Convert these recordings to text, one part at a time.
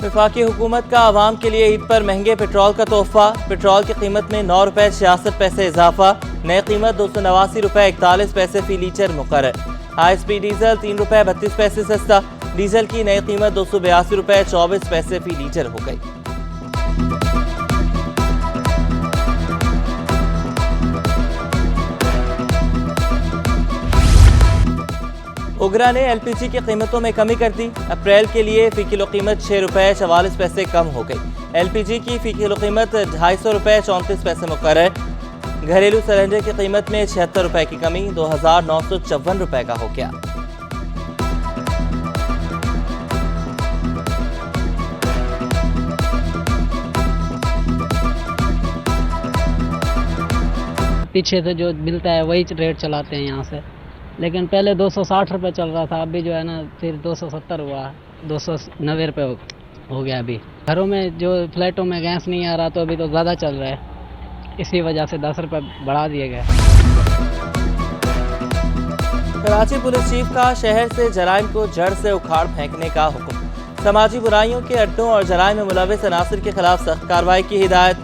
वफाकी हुकूमत का आवाम के लिए ईद पर महंगे पेट्रोल का तोहफा। पेट्रोल की कीमत में 9 रुपये 66 पैसे इजाफा। नई कीमत 289 रुपये 41 पैसे फी लीटर मुकर्रर। हाई स्पीड डीजल 3 रुपये 32 पैसे सस्ता। डीजल की नई कीमत 282 रुपये 24 पैसे फी लीटर हो गई। उगरा ने एलपीजी की कीमतों में कमी कर दी। अप्रैल के लिए फी किलो कीमत 6 रुपये 44 पैसे कम हो गई। एलपीजी की फी किलो कीमत 250 रुपये 34 पैसे मुकर्रर। घरेलू सिलेंडर की कीमत में 76 रुपये की कमी 2954 रुपये का हो गया। पीछे से जो मिलता है वही रेट चलाते हैं यहाँ से, लेकिन पहले 260 रुपये चल रहा था, अभी जो है ना फिर 270 हुआ, 290 रुपये हो गया। अभी घरों में जो फ्लैटों में गैस नहीं आ रहा तो अभी तो ज़्यादा चल रहा है, इसी वजह से 10 रुपये बढ़ा दिए गए। कराची पुलिस चीफ का शहर से जराइम को जड़ से उखाड़ फेंकने का हुक्म। समाजी बुराइयों के अड्डों और जराइम में मुलविस अनासिर के खिलाफ सख्त कार्रवाई की हिदायत।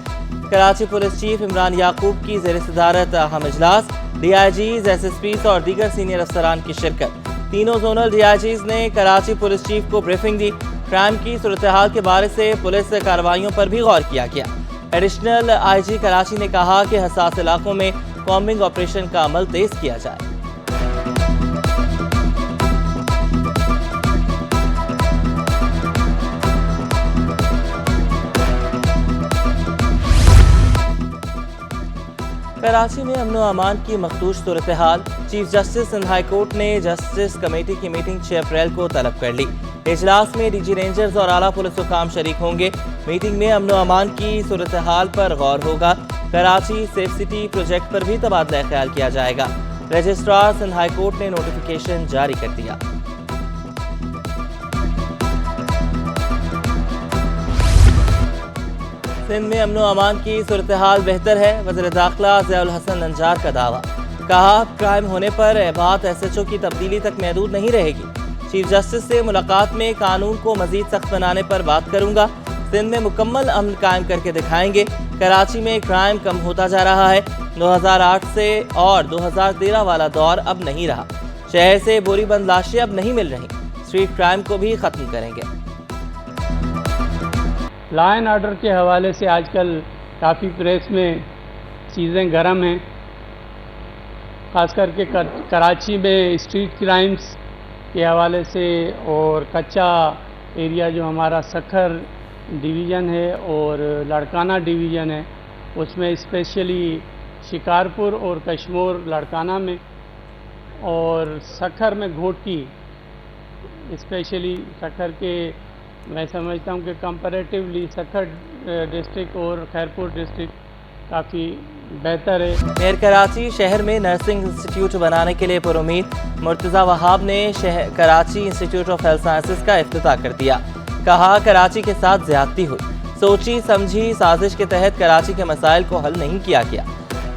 कराची पुलिस चीफ इमरान याकूब की ज़ेर सदारत अहम इजलास। DIGs, SSPs और दीगर सीनियर अफसरान की शिरकत। तीनों जोनल DIGs ने कराची पुलिस चीफ को ब्रीफिंग दी। क्राइम की सूरत हाल के बारे से पुलिस कार्रवाइयों पर भी गौर किया गया। एडिशनल IG कराची ने कहा कि हसास इलाकों में कॉम्बिंग ऑपरेशन का अमल तेज किया जाए। कराची में अमन व अमान की मखदूश सूरत हाल। Chief justice Sindh high court ने जस्टिस कमेटी की मीटिंग 6 अप्रैल को तलब कर ली। इजलास में DG रेंजर्स और आला पुलिस हुकाम शरीक होंगे। मीटिंग में अमन व अमान की सूरत हाल पर गौर होगा। कराची सेफ सिटी प्रोजेक्ट पर भी तबादला ख्याल किया जाएगा। रजिस्ट्रार सिंध हाई कोर्ट ने नोटिफिकेशन जारी कर दिया। सिंध में अमन व अमान की सूरत हाल बेहतर है। वज़ीर दाखिला ज़ियाउल हसन नंजार का दावा। कहा, क्राइम होने पर बात SHO की तब्दीली तक महदूद नहीं रहेगी। चीफ जस्टिस से मुलाकात में कानून को मजीद सख्त बनाने पर बात करूंगा। सिंध में मुकम्मल अमन कायम करके दिखाएंगे। कराची में क्राइम कम होता जा रहा है। 2008 से और 2013 वाला दौर अब नहीं रहा। शहर से बोरीबंद लाशें अब नहीं मिल रही। स्ट्रीट क्राइम को भी खत्म करेंगे। लॉ एंड ऑर्डर के हवाले से आजकल काफ़ी प्रेस में चीज़ें गर्म हैं। ख़ास करके कराची में स्ट्रीट क्राइम्स के हवाले से और कच्चा एरिया जो हमारा सखर डिवीज़न है और लड़काना डिवीज़न है, उसमें स्पेशली शिकारपुर और कश्मोर लड़काना में और सखर में घोटी, स्पेशली सखर के मैं समझता हूँ कि कंपैरेटिवली सखर डिस्ट्रिक्ट और खैरपुर डिस्ट्रिक्ट काफ़ी बेहतर है। मेयर कराची शहर में नर्सिंग इंस्टीट्यूट बनाने के लिए पुरुमीद। मुर्तज़ा वहाब ने Karachi institute of health sciences का इफ्तिताह कर दिया। कहा, कराची के साथ ज्यादती हुई। सोची समझी साजिश के तहत कराची के मसाइल को हल नहीं किया गया।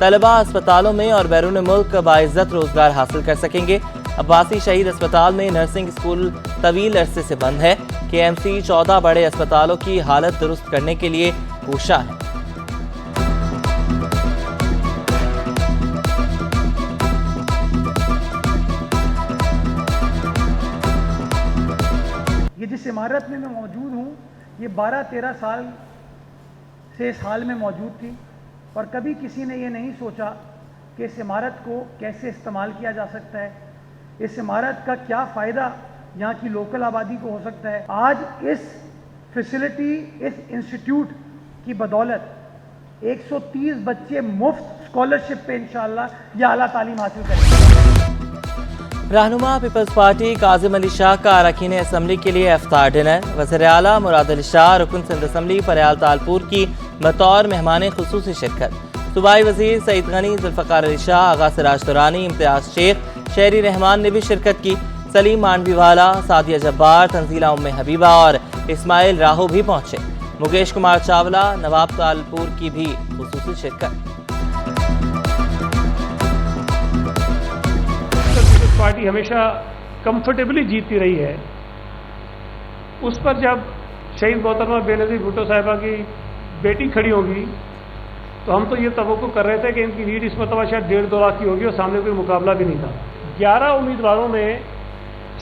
तलबा अस्पतालों में और बैरून मुल्क बाइज्जत रोजगार हासिल कर सकेंगे। अब्बासी शहीद अस्पताल में नर्सिंग स्कूल तवील अरसे से बंद है। KMC 14 बड़े अस्पतालों की हालत दुरुस्त करने के लिए कोशा है। ये जिस इमारत में मैं मौजूद हूँ, ये 12-13 साल से इस हाल में मौजूद थी और कभी किसी ने ये नहीं सोचा कि इस इमारत को कैसे इस्तेमाल किया जा सकता है, इस इमारत का क्या फ़ायदा यहाँ की लोकल आबादी को हो सकता है। आज इस फैसिलिटी, इस इंस्टीट्यूट की बदौलत 130 बच्चे मुफ्त स्कॉलरशिप पे इंशाअल्लाह या आला तालीम हासिल करेंगे। रहनुमा पीपल्स पार्टी काजिम अली शाह का अरकान असम्बली के लिए इफ्तार डिनर। वज़ीर आला मुराद अली शाह रुकन सिंध असम्बली फरयाल तालपुर की बतौर मेहमान खुसूसी शिरकत। सूबाई वजीर सईद गनी, जुल्फ़िकार अली शाह, आगा सिराज दुरानी, इम्तियाज शेख, शहरी रहमान ने भी शिरकत की। सलीम मांडवीवाला, सादिया जब्बार, तंजीला उम्मे हबीबा और इस्माइल राहो भी पहुंचे। मुकेश कुमार चावला, नवाब तालपुर की भी खुसूसी शिरकत। पार्टी हमेशा कंफर्टेबली जीतती रही है, उस पर जब शहीद मोहतरमा बेनज़ीर भुट्टो साहिबा की बेटी खड़ी होगी तो हम तो ये तवक्को कर रहे थे कि इनकी लीड इस मरतबा शायद 1.5-2 लाख की होगी और सामने कोई मुकाबला भी नहीं था। 11 उम्मीदवारों में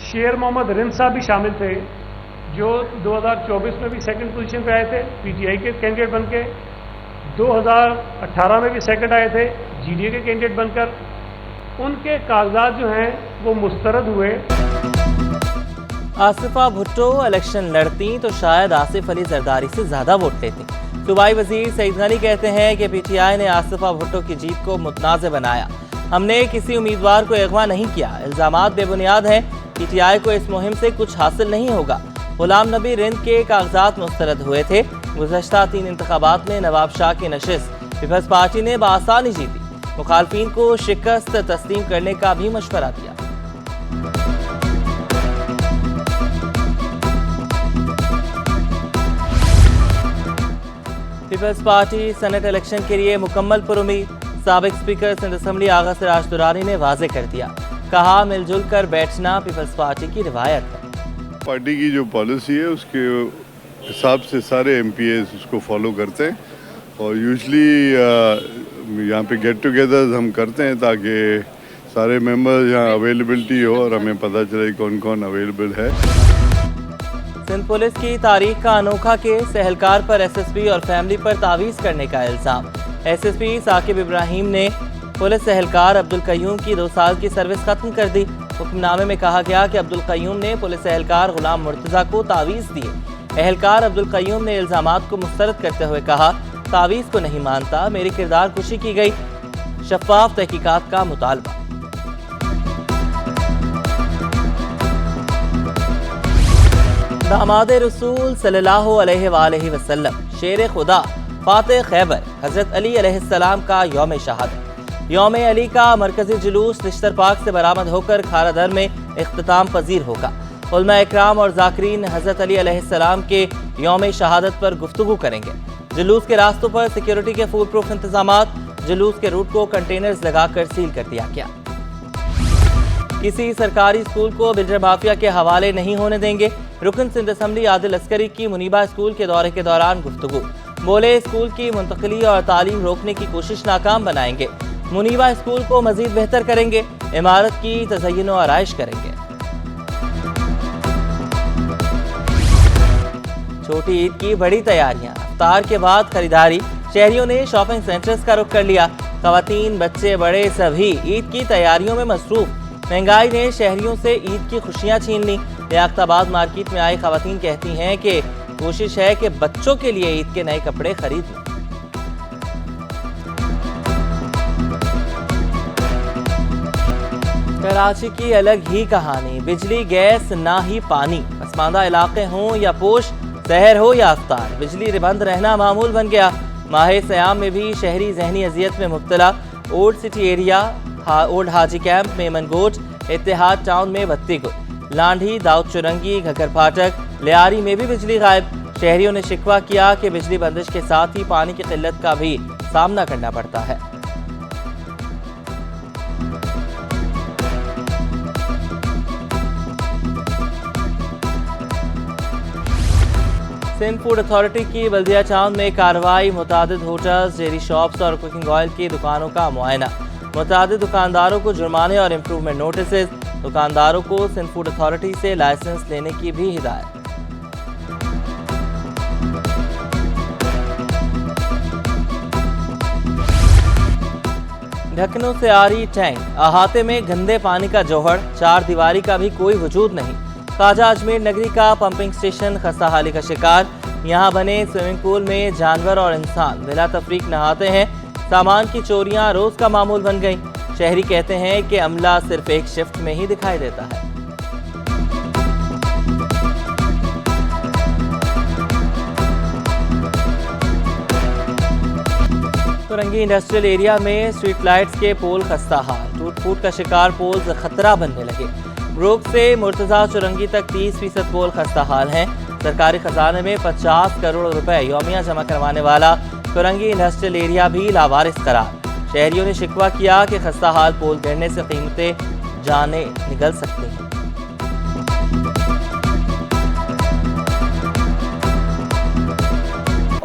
शेर मोहम्मद रिंद साहब भी शामिल थे जो 2024 में भी सेकंड पोजीशन पे आए थे पीटीआई के कैंडिडेट बनके, 2018 में भी सेकंड आए थे जीडीए के कैंडिडेट बनकर। उनके कागजात जो हैं वो मुस्तरद हुए। आसिफा भुट्टो इलेक्शन लड़ती तो शायद आसिफ अली जरदारी से ज्यादा वोट लेती। सूबाई वजीर सईद गनी कहते हैं कि पीटीआई ने आसिफा भुट्टो की जीत को मुतनाज़ बनाया। हमने किसी उम्मीदवार को अगवा नहीं किया, इल्जामात बेबुनियाद हैं। पीटीआई को इस मुहिम से कुछ हासिल नहीं होगा। गुलाम नबी रिंद के कागजात मुस्तरद हुए थे। गुज़श्ता 3 इंतखाबात में नवाब शाह की नशिस्त पीपल्स पार्टी ने बआसानी जीती। मुखालफिन को शिकस्त तस्लीम करने का भी मशवरा दिया। पीपल्स पार्टी सेनेट इलेक्शन के लिए मुकम्मल पुरुमीद। साबिक स्पीकर सिंध असम्बली आगा सिराज दुरानी ने वाजे कर दिया, कहा मिलजुल कर बैठना पीपल्स पार्टी की रिवायत है। पार्टी की जो पॉलिसी है उसके हिसाब से सारे एमपीएस उसको फॉलो करते हैं और यूजली यहाँ पे गेट टुगेदर्स हम करते हैं ताकि सारे मेंबर्स यहाँ अवेलेबिलिटी हो और हमें पता चले कौन कौन अवेलेबल है। सिंध पुलिस की तारीख का अनोखा केस, एहलकार पर एसएसपी और फैमिली पर तावीज़ करने का इल्ज़ाम। एसएसपी साकिब इब्राहिम ने पुलिस एहलकार अब्दुल कयूम की 2 साल की सर्विस खत्म कर दी। हुक्मनामे में कहा गया कि अब्दुल कयूम ने पुलिस एहलकार गुलाम मुर्तज़ा को तावीज़ दिए। एहलकार अब्दुल कयूम ने इल्ज़ामात को मुस्तरद करते हुए कहा, तावीज़ को नहीं मानता, मेरी किरदार कुशी की गई। शफाफ तहकीकात का मुतालबा। दामाद रसूल सल्लल्लाहु अलैहि वसल्लम शेर खुदा फातिह खैबर हज़रत अली अलैहिस्सलाम का यौम शहादत। यौम अली का मरकजी जुलूस निश्तर पाक से बरामद होकर खारादर में इख्तिताम पजीर होगा। उलमा इकराम और जाकिरीन हज़रत अली अलैहिस्सलाम के यौम शहादत पर गुफ्तगू करेंगे। जुलूस के रास्तों पर सिक्योरिटी के फुल प्रूफ इंतजामात। जुलूस के रूट को कंटेनर्स लगाकर सील कर दिया गया। किसी सरकारी स्कूल को बिल्डर माफिया के हवाले नहीं होने देंगे। रुकन सिंध असम्बली आदिल अस्करी की मुनीबा स्कूल के दौरे के दौरान गुफ्तगू। बोले स्कूल की मुंतकली और तालीम रोकने की कोशिश नाकाम बनाएंगे। मुनीबा स्कूल को मजीद बेहतर करेंगे। इमारत की तज़य्युन व आराइश करेंगे। छोटी ईद की बड़ी तैयारियां, इफ्तार के बाद खरीदारी। शहरियों ने शॉपिंग सेंटर्स का रुख कर लिया। खवातीन बच्चे बड़े सभी ईद की तैयारियों में मसरूफ। महंगाई ने शहरियों से ईद की खुशियां छीन ली। लियाकताबाद मार्केट में आई खवातीन कहती हैं कि कोशिश है कि बच्चों के लिए ईद के नए कपड़े खरीद लें। कराची की अलग ही कहानी, बिजली गैस ना ही पानी। पसमानदा इलाके हों या पोश, शहर हो या अफ्तार, बिजली बंद रहना मामूल बन गया। माह सयाम में भी शहरी जहनी अजियत में मुब्तला। ओल्ड सिटी एरिया, ओल्ड हाजी कैंप में मनगोट, इत्तेहाद टाउन में बत्ती गुल, लांढी, दाऊद चुरंगी, घगर फाटक, लियारी में भी बिजली गायब। शहरियों ने शिकवा किया कि बिजली बंदिश के साथ ही पानी की किल्लत का भी सामना करना पड़ता है। सिंध फूड अथॉरिटी की बल्दिया टाउन में कार्रवाई। मुतादिद होटल्स, डेयरी शॉप्स और कुकिंग ऑयल की दुकानों का मुआयना। मुतादिद दुकानदारों को जुर्माने और इम्प्रूवमेंट नोटिस। दुकानदारों को सिंध फूड अथॉरिटी से लाइसेंस लेने की भी हिदायत। ढक्कनों से आ रही टैंक, अहाते में गंदे पानी का जोहड़, 4 दीवारी का भी कोई वजूद नहीं। ख्वाजा अजमेर नगरी का पंपिंग स्टेशन खस्ताहाली का शिकार। यहाँ बने स्विमिंग पूल में जानवर और इंसान बिला तफरीक नहाते हैं। सामान की चोरियां रोज का मामूल बन गई। शहरी कहते हैं कि अमला सिर्फ एक शिफ्ट में ही दिखाई देता है। तुरंगी इंडस्ट्रियल एरिया में स्ट्रीट लाइट्स के पोल खस्ता हाल। टूट फूट का शिकार पोल्स खतरा बनने लगे। ब्रोक से मुर्तजा चुरंगी तक 30% पोल खस्ता हाल हैं। सरकारी खजाने में 50 करोड़ रुपए यौमिया जमा करवाने वाला तुरंगी इंडस्ट्रियल एरिया भी लावारिस करार। शहरियों ने शिकवा किया कि खस्ता हाल पोल गिरने से कीमतें जाने निकल सकती हैं।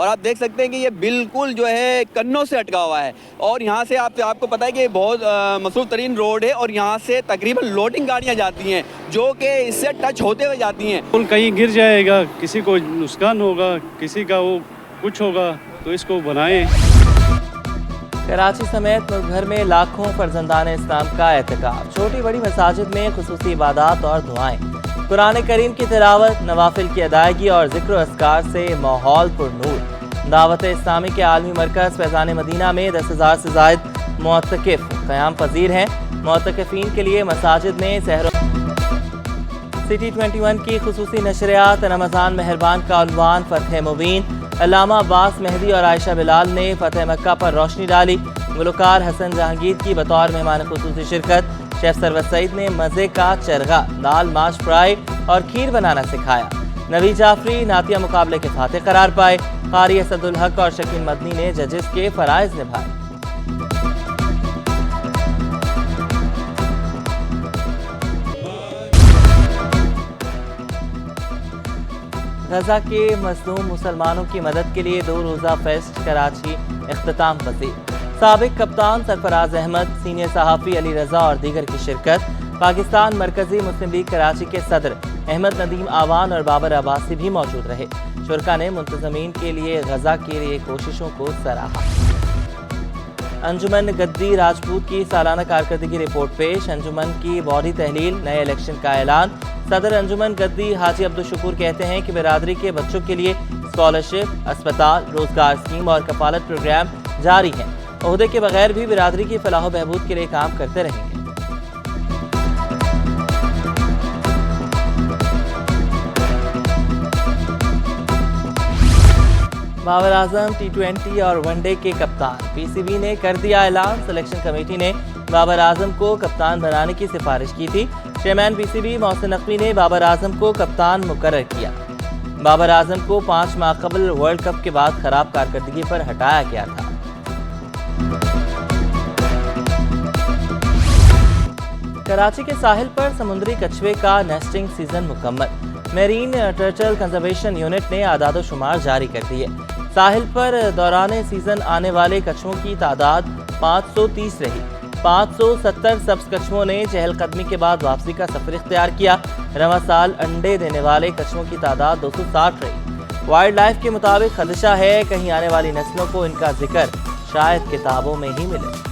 और आप देख सकते हैं कि ये बिल्कुल जो है कन्नों से अटका हुआ है और यहाँ से आपको पता है कि बहुत मसरूफ़ तरीन रोड है और यहाँ से तकरीबन लोडिंग गाड़ियाँ जाती हैं जो कि इससे टच होते हुए जाती हैं। पुल कहीं गिर जाएगा, किसी को नुकसान होगा, किसी का वो कुछ होगा, तो इसको बनाएं। कराची समेत मुल्क भर में लाखों फर्जंदान इस्लाम का एहतिकाफ, छोटी बड़ी मसाजिद में खुसूसी इबादत और दुआएं, कुरान करीम की तिलावत, नवाफिल की अदायगी और जिक्र अस्कार से माहौल पुरनूर। दावत इस्लामी के आलमी मरकज़ फैज़ान मदीना में 10,000 से ज़ायद मुअत्तकिफ़ क़याम पज़ीर हैं। मुअत्तकिफ़ीन के लिए मसाजिद में सहर सिटी 21 की खुसूसी नशरियात, रमज़ान मेहरबान का उन्वान फ़तह मुबीन। अल्लामा अब्बास मेहदी और आयशा बिलाल ने फ़तह मक्का पर रोशनी डाली। गुलकार हसन जहांगीर की बतौर मेहमान खुसूसी शिरकत। शेफ सरवत सईद ने मज़े का चरगा, दाल, माश फ्राई और खीर बनाना सिखाया। नवी जाफरी नातिया मुकाबले के फातेह करार पाए। कारी असदुल हक और शकीन मदनी ने जजेस के फ़राइज़ निभाए। गजा के मज़लूम मुसलमानों की मदद के लिए 2 रोज़ा फेस्ट कराची इख्तिताम पज़ीर। साबिक कप्तान सरफराज अहमद, सीनियर सहाफ़ी अली रज़ा और दीगर की शिरकत। पाकिस्तान मरकज़ी मुस्लिम लीग कराची के सदर अहमद नदीम आवान और बाबर अब्बासी भी मौजूद रहे। शुरका ने मुंतज़मीन के लिए गजा के लिए कोशिशों को सराहा। अंजुमन गद्दी राजपूत की सालाना कारकर्दगी रिपोर्ट पेश। अंजुमन की बॉडी तहलील, नए इलेक्शन का ऐलान। सदर अंजुमन गद्दी हाजी अब्दुल शुकूर कहते हैं कि बिरादरी के बच्चों के लिए स्कॉलरशिप, अस्पताल, रोजगार स्कीम और कफालत प्रोग्राम जारी हैं। ओहदे के बगैर भी बिरादरी की फलाह बहबूद के लिए काम करते रहेंगे। बाबर आजम T20 और वनडे के कप्तान। PCB ने कर दिया ऐलान। सिलेक्शन कमेटी ने बाबर आजम को कप्तान बनाने की सिफारिश की थी। चेयरमैन PCB मोहसिन नकवी ने बाबर आजम को कप्तान मुकर्रर किया। बाबर आजम को 5 माह कबल वर्ल्ड कप के बाद खराब कारकर्दगी पर हटाया गया था। कराची के साहिल पर समुद्री कछुए का नेस्टिंग सीजन मुकम्मल। मेरीन टर्टल कंजर्वेशन यूनिट ने आदाद शुमार जारी कर दिए। साहिल पर दौरान सीजन आने वाले कछुओं की तादाद 530 रही। 570 सब्ज कछुओं ने चहलकदमी के बाद वापसी का सफर इख्तियार किया। रवा साल अंडे देने वाले कछुओं की तादाद 260 रही। वाइल्ड लाइफ के मुताबिक खदशा है कहीं आने वाली नस्लों को इनका जिक्र शायद किताबों में ही मिले।